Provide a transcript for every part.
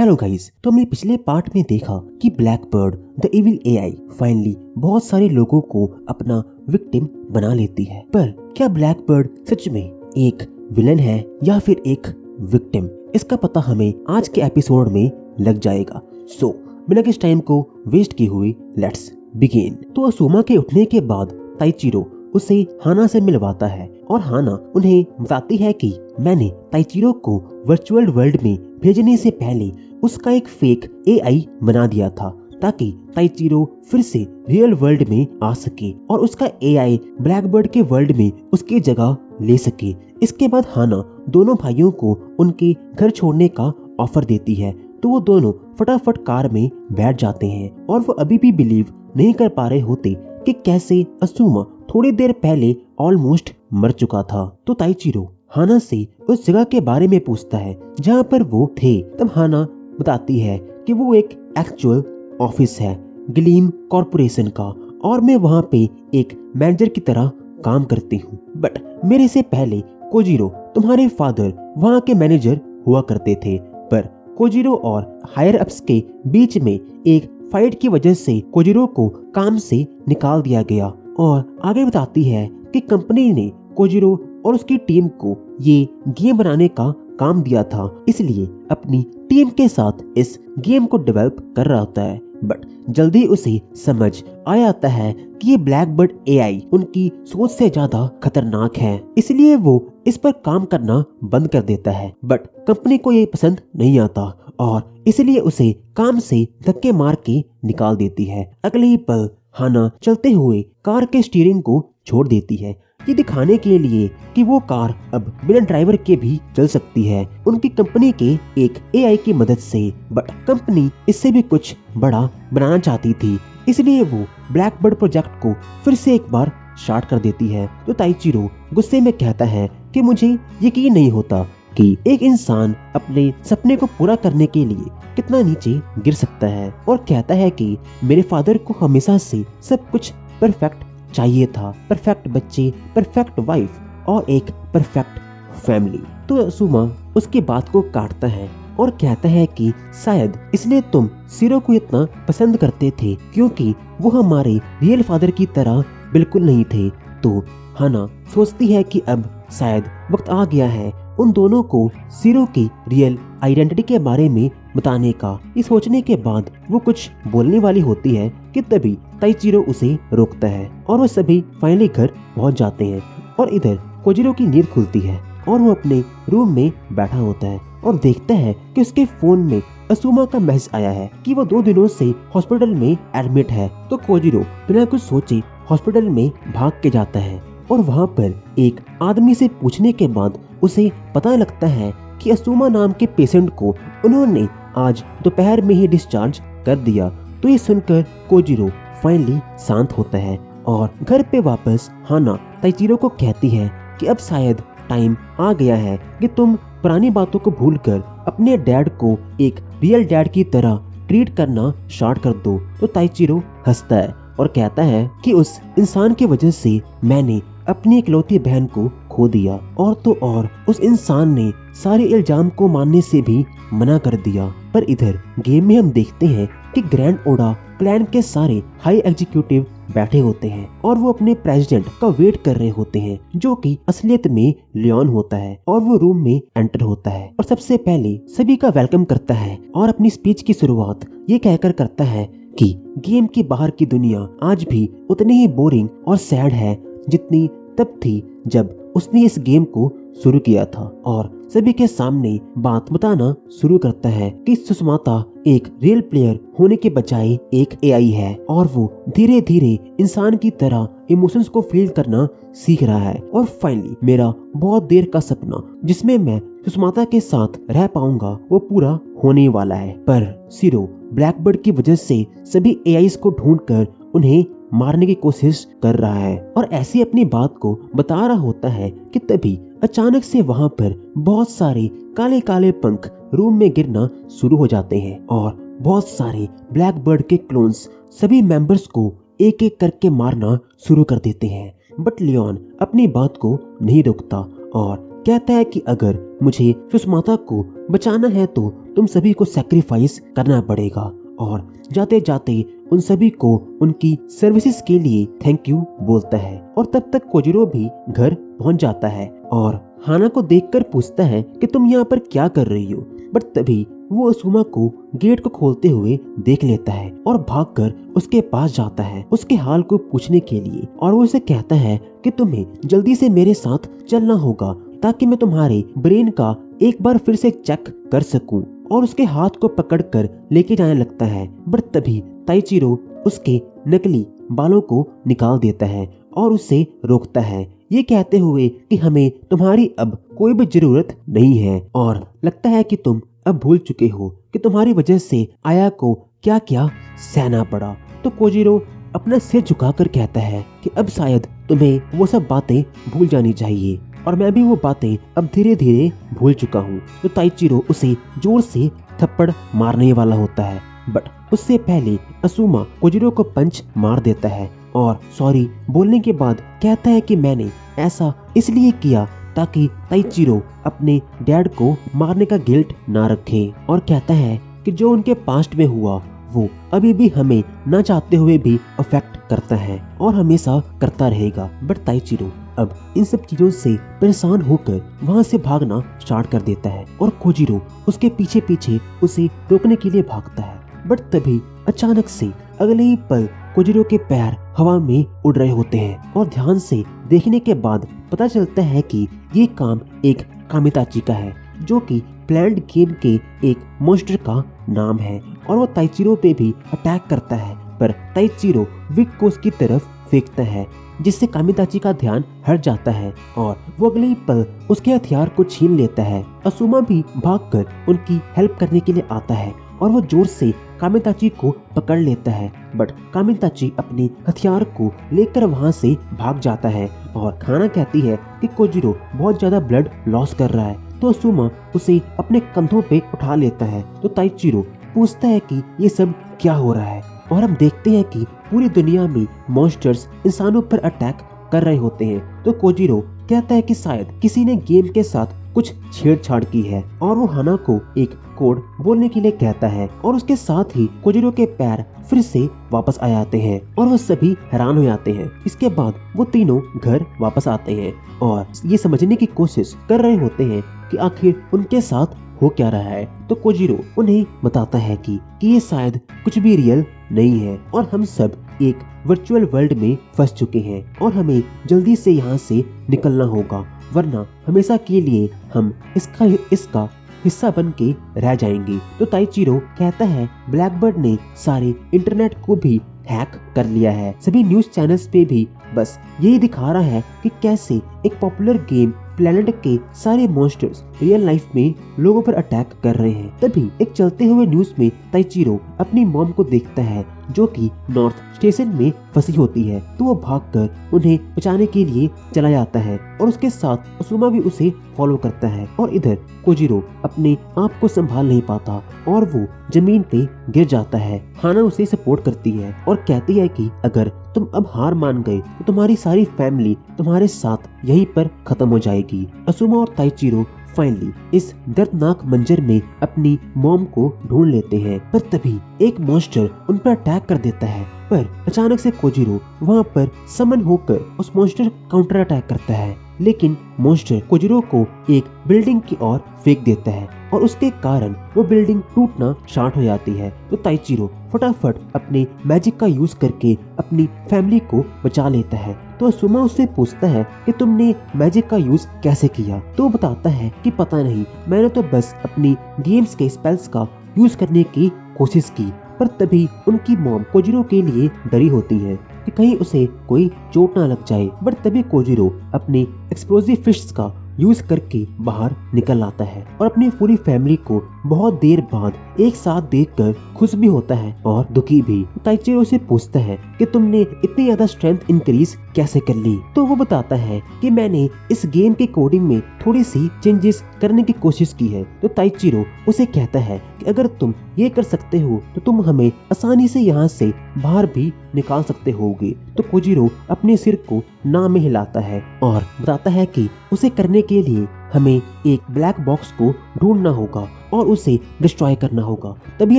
Hello guys, तो हमने पिछले पार्ट में देखा कि black bird the evil AI finally बहुत सारे लोगों को अपना विक्टिम बना लेती है। पर क्या ब्लैक बर्ड सच में एक विलन है या फिर एक विक्टिम, इसका पता हमें आज के एपिसोड में लग जाएगा। सो बिना किसी टाइम को वेस्ट किए हुए लेट्स बिगिन। तो असुमा के उठने के बाद ताइचिरो उसे हाना से मिलवाता है और हाना उन्हें बताती है कि मैंने ताइचिरो को वर्चुअल वर्ल्ड में भेजने से पहले उसका एक फेक एआई बना दिया था ताकि ताइचिरो फिर से रियल वर्ल्ड में आ सके और उसका एआई ब्लैकबर्ड के वर्ल्ड में उसकी जगह ले सके। इसके बाद हाना दोनों भाइयों को उनके घर छोड़ने का ऑफर देती है, तो वो दोनों फटाफट कार में बैठ जाते हैं और वो अभी भी बिलीव नहीं कर पा रहे होते कि कैसे असुमा थोड़ी देर पहले ऑलमोस्ट मर चुका था। तो ताइचिरो हाना से उस जगह के बारे में पूछता है जहाँ पर वो थे। तब हाना बताती है कि वो एक एक्चुअल ऑफिस है ग्लीम कॉर्पोरेशन का और मैं वहाँ पे एक मैनेजर की तरह काम करती हूँ। बट मेरे से पहले कोजिरो तुम्हारे फादर वहाँ के मैनेजर हुआ करते थे, पर कोजिरो और हायर अप्स के बीच में एक फाइट की वजह से कोजिरो को काम से निकाल दिया गया। और आगे बताती है कि कंपनी ने कोजिरो और उसकी टीम को ये गेम बनाने का काम दिया था, इसलिए अपनी टीम के साथ इस गेम को डेवलप कर रहा होता है। बट जल्दी उसे समझ आ जाता है कि ये ब्लैकबर्ड एआई उनकी सोच से ज्यादा खतरनाक है, इसलिए वो इस पर काम करना बंद कर देता है। बट कंपनी को ये पसंद नहीं आता और इसलिए उसे काम से धक्के मार के निकाल देती है। अगले ही पल हाना चलते हुए कार के स्टीयरिंग को छोड़ देती है, ये दिखाने के लिए कि वो कार अब बिना ड्राइवर के भी चल सकती है उनकी कंपनी के एक एआई की मदद से। बट कंपनी इससे भी कुछ बड़ा बनाना चाहती थी, इसलिए वो ब्लैकबर्ड प्रोजेक्ट को फिर से एक बार स्टार्ट कर देती है। तो ताइचिरो गुस्से में कहता है कि मुझे यकीन नहीं होता कि एक इंसान अपने सपने को पूरा करने के लिए कितना नीचे गिर सकता है, और कहता है कि मेरे फादर को हमेशा से सब कुछ परफेक्ट चाहिए था, परफेक्ट बच्चे, परफेक्ट वाइफ और एक परफेक्ट फैमिली। तो असुमा उसकी बात को काटता है और कहता है कि शायद इसलिए तुम सिरो को इतना पसंद करते थे क्योंकि वो हमारे रियल फादर की तरह बिल्कुल नहीं थे। तो हाना सोचती है कि अब शायद वक्त आ गया है उन दोनों को सिरो की रियल आइडेंटिटी के बारे में बताने का। ये सोचने के बाद वो कुछ बोलने वाली होती है कि तभी ताइचिरो उसे रोकता है और वो सभी फाइनली घर पहुंच जाते हैं। और इधर कोजिरो की नींद खुलती है और वो अपने रूम में बैठा होता है और देखता है कि उसके फोन में असुमा का मैसेज आया है कि वो 2 दिनों से हॉस्पिटल में एडमिट है। तो कोजिरो बिना कुछ सोचे हॉस्पिटल में भाग के जाता है और वहाँ पर एक आदमी से पूछने के बाद उसे पता लगता है कि असुमा नाम के पेशेंट को उन्होंने आज दोपहर में ही डिस्चार्ज कर दिया। तो ये सुनकर कोजिरो फाइनली शांत होता है और घर पे वापस हाना ताइचिरो को कहती है कि अब शायद टाइम आ गया है कि तुम पुरानी बातों को भूलकर अपने डैड को एक रियल डैड की तरह ट्रीट करना स्टार्ट कर दो। तो ताइचिरो हंसता है और कहता है कि उस इंसान की वजह से मैंने अपनी इकलौती बहन को खो दिया, और तो और उस इंसान ने सारे इल्जाम को मानने से भी मना कर दिया। पर इधर गेम में हम देखते हैं कि ग्रैंड ओडा क्लैन के सारे हाई एग्जीक्यूटिव बैठे होते हैं और वो अपने प्रेसिडेंट का वेट कर रहे होते हैं, जो कि असलियत में लियोन होता है। और वो रूम में एंटर होता है और सबसे पहले सभी का वेलकम करता है और अपनी स्पीच की शुरुआत ये कहकर करता है कि गेम की बाहर की दुनिया आज भी उतनी ही बोरिंग और सैड है जितनी तब थी जब उसने इस गेम को शुरू किया था। और सभी के सामने बात बताना शुरू करता है कि सुष्माता एक रियल प्लेयर होने के बजाय एक एआई है और वो धीरे धीरे इंसान की तरह इमोशंस को फील करना सीख रहा है। और फाइनली मेरा बहुत देर का सपना जिसमें मैं सुष्माता के साथ रह पाऊंगा वो पूरा होने वाला है। पर सिरो ब्लैकबर्ड की वजह से सभी एआईज को ढूंढकर उन्हें मारने की कोशिश कर रहा है और ऐसी अपनी बात को बता रहा होता है कि तभी अचानक से वहां पर बहुत सारे काले काले पंख रूम में गिरना शुरू हो जाते हैं और बहुत सारे ब्लैकबर्ड के क्लोन्स सभी मेंबर्स को एक एक करके मारना शुरू कर देते हैं। बट लियोन अपनी बात को नहीं रोकता और कहता है कि अगर मुझे सुष्माता को बचाना है तो तुम सभी को सैक्रिफाइस करना पड़ेगा। और जाते जाते उन सभी को उनकी सर्विसेज के लिए थैंक यू बोलता है। और तब तक कोजिरो भी घर पहुंच जाता है और हाना को देखकर पूछता है कि तुम यहाँ पर क्या कर रही हो। बट तभी वो असुमा को गेट को खोलते हुए देख लेता है और भागकर उसके पास जाता है उसके हाल को पूछने के लिए। और वो उसे कहता है कि तुम्हें जल्दी से मेरे साथ चलना होगा ताकि मैं तुम्हारे ब्रेन का एक बार फिर से चेक कर सकूं। और उसके हाथ को पकड़कर लेके जाने लगता है। बट तभी ताइचिरो उसके नकली बालों को निकाल देता है और उसे रोकता है, ये कहते हुए कि हमें तुम्हारी अब कोई भी जरूरत नहीं है और लगता है कि तुम अब भूल चुके हो कि तुम्हारी वजह से आया को क्या क्या सहना पड़ा। तो कोजिरो अपना सिर झुकाकर कहता है कि अब शायद तुम्हें वो सब बातें भूल जानी चाहिए और मैं भी वो बातें अब धीरे धीरे भूल चुका हूँ। तो ताइचिरो उसे जोर से थप्पड़ मारने वाला होता है, बट उससे पहले असुमा कोजिरो को पंच मार देता है और सॉरी बोलने के बाद कहता है कि मैंने ऐसा इसलिए किया ताकि ताइचिरो अपने डैड को मारने का गिल्ट ना रखे। और कहता है कि जो उनके पास्ट में हुआ वो अभी भी हमें ना चाहते हुए भी अफेक्ट करता है और हमेशा करता रहेगा। बट ताइचिरो अब इन सब चीजों से परेशान होकर वहाँ से भागना स्टार्ट कर देता है और कोजिरो उसके पीछे पीछे उसे रोकने के लिए भागता है। बट तभी अचानक से अगले ही पल कोजिरो के पैर हवा में उड़ रहे होते हैं और ध्यान से देखने के बाद पता चलता है कि ये काम एक कामिताची का है, जो कि प्लैंड गेम के एक मॉन्स्टर का नाम है। और वो ताइचिरो पे भी अटैक करता है, पर ताइचिरो विक को उसकी तरफ फेंकता है जिससे कामिताची का ध्यान हट जाता है और वो अगले ही पल उसके हथियार को छीन लेता है। असुमा भी भागकर उनकी हेल्प करने के लिए आता है और वो जोर से कामिताची को पकड़ लेता है। बट कामिताची अपने हथियार को लेकर वहां से भाग जाता है और खाना कहती है कि कोजिरो बहुत ज्यादा ब्लड लॉस कर रहा है। तो असुमा उसे अपने कंधों पे उठा लेता है। तो ताइचिरो पूछता है कि ये सब क्या हो रहा है और हम देखते हैं कि पूरी दुनिया में मॉन्स्टर्स इंसानों पर अटैक कर रहे होते हैं। तो कोजिरो कहता है कि शायद किसी ने गेम के साथ कुछ छेड़छाड़ की है और वो हाना को एक कोड बोलने के लिए कहता है और उसके साथ ही कोजिरो के पैर फिर से वापस आ जाते हैं और वो सभी हैरान हो जाते हैं। इसके बाद वो तीनों घर वापस आते हैं और ये समझने की कोशिश कर रहे होते हैं कि आखिर उनके साथ हो क्या रहा है। तो कोजिरो उन्हें बताता है कि ये शायद कुछ भी रियल नहीं है और हम सब एक वर्चुअल वर्ल्ड में फंस चुके हैं और हमें जल्दी से यहाँ से निकलना होगा, वरना हमेशा के लिए हम इसका हिस्सा बन के रह जाएंगे। तो ताइचिरो कहता है ब्लैकबर्ड ने सारे इंटरनेट को भी हैक कर लिया है, सभी न्यूज चैनल्स पे भी बस यही दिखा रहा है कि कैसे एक पॉपुलर गेम प्लेनेट के सारे मॉन्स्टर्स रियल लाइफ में लोगों पर अटैक कर रहे हैं। तभी एक चलते हुए न्यूज में ताइचिरो अपनी मॉम को देखता है जो कि नॉर्थ स्टेशन में फंसी होती है। तो वो भागकर उन्हें बचाने के लिए चला जाता है और उसके साथ असुमा भी उसे फॉलो करता है। और इधर कोजिरो अपने आप को संभाल नहीं पाता और वो जमीन पे गिर जाता है। हाना उसे सपोर्ट करती है और कहती है कि अगर तुम अब हार मान गए तो तुम्हारी सारी फैमिली तुम्हारे साथ यहीं पर खत्म हो जाएगी। असुमा और ताइचिरो फाइनली इस दर्दनाक मंजर में अपनी मॉम को ढूंढ लेते हैं, पर तभी एक मॉन्स्टर उन पर अटैक कर देता है। पर अचानक से कोजिरो वहां पर समन होकर उस मॉन्स्टर काउंटर अटैक करता है, लेकिन मॉन्स्टर कोजिरो को एक बिल्डिंग की ओर फेंक देता है और उसके कारण वो बिल्डिंग टूटना स्टार्ट हो जाती है। तो ताइचिरो फटाफट अपने मैजिक का यूज करके अपनी फैमिली को बचा लेता है। तो असुमा उससे पूछता है कि तुमने मैजिक का यूज कैसे किया। तो वो बताता है कि पता नहीं, मैंने तो बस अपनी गेम्स के स्पेल्स का यूज करने की कोशिश की। पर तभी उनकी मॉम कोजिरो के लिए डरी होती है कि कहीं उसे कोई चोट ना लग जाए। बट तभी कोजिरो अपनी एक्सप्लोसिव फिस्ट का यूज करके बाहर निकल आता है और अपनी पूरी फैमिली को बहुत देर बाद एक साथ देखकर खुश भी होता है और दुखी भी। ताइचिरो से पूछता है कि तुमने इतनी ज्यादा स्ट्रेंथ इंक्रीज कैसे कर ली। तो वो बताता है कि मैंने इस गेम के कोडिंग में थोड़ी सी चेंजेस करने की कोशिश की है। तो ताइचिरो उसे कहता है कि अगर तुम ये कर सकते हो तो तुम हमें आसानी से यहाँ से बाहर भी निकाल सकते होगे। तो कोजिरो अपने सिर को ना में हिलाता है और बताता है कि उसे करने के लिए हमें एक ब्लैक बॉक्स को ढूंढना होगा और उसे डिस्ट्रॉय करना होगा, तभी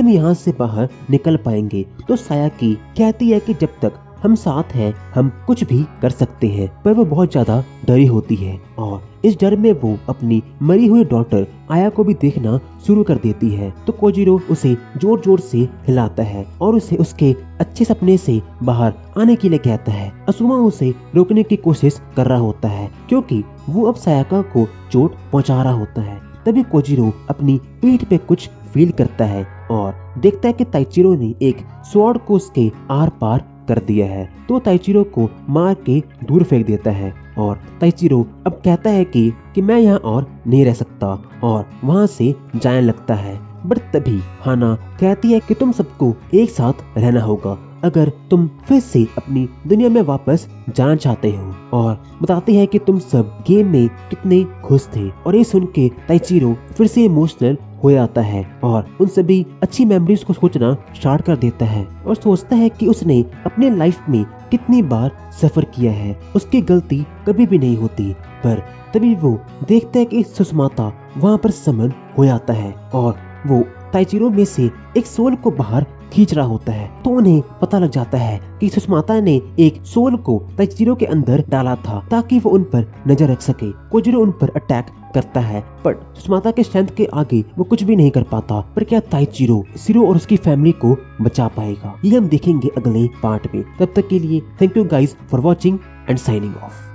हम यहाँ से बाहर निकल पाएंगे। तो सायाकी कहती है कि जब तक हम साथ हैं हम कुछ भी कर सकते हैं, पर वो बहुत ज्यादा डरी होती है और इस डर में वो अपनी मरी हुई डॉटर आया को भी देखना शुरू कर देती है। तो कोजिरो उसे जोर जोर से हिलाता है और उसे उसके अच्छे सपने से बाहर आने के लिए कहता है। असुमा उसे रोकने की कोशिश कर रहा होता है क्योंकि वो अब सायाका को चोट पहुंचा रहा होता है। तभी कोजिरो अपनी पीठ पे कुछ फील करता है और देखता है कि ताइचिरो ने एक स्वॉर्ड को उसके आर पार कर दिया है। तो ताइचिरो को मार के दूर फेंक देता है और ताइचिरो अब कहता है कि मैं यहाँ और नहीं रह सकता और वहाँ से जाने लगता है। बट तभी हाना कहती है कि तुम सबको एक साथ रहना होगा अगर तुम फिर से अपनी दुनिया में वापस जाना चाहते हो, और बताती है कि तुम सब गेम में कितने खुश थे। और ये सुन के ताइचिरो फिर से इमोशनल हो जाता है और उन सभी अच्छी मेमोरीज को सोचना स्टार्ट कर देता है और सोचता है कि उसने अपने लाइफ में कितनी बार सफर किया है, उसकी गलती कभी भी नहीं होती। पर तभी वो देखता है कि सुषमाता वहाँ पर समन हो जाता है और वो ताइचिरो में से एक सोल को बाहर खींच रहा होता है। तो उन्हें पता लग जाता है कि सुषमाता ने एक सोल को ताइचिरो के अंदर डाला था ताकि वो उन पर नजर रख सके। कोजिरो उन पर अटैक करता है पर सुषमाता के स्ट्रेंथ के आगे वो कुछ भी नहीं कर पाता। पर क्या ताइचिरो शिरो और उसकी फैमिली को बचा पाएगा, ये हम देखेंगे अगले पार्ट में। तब तक के लिए thank you guys for watching and signing off.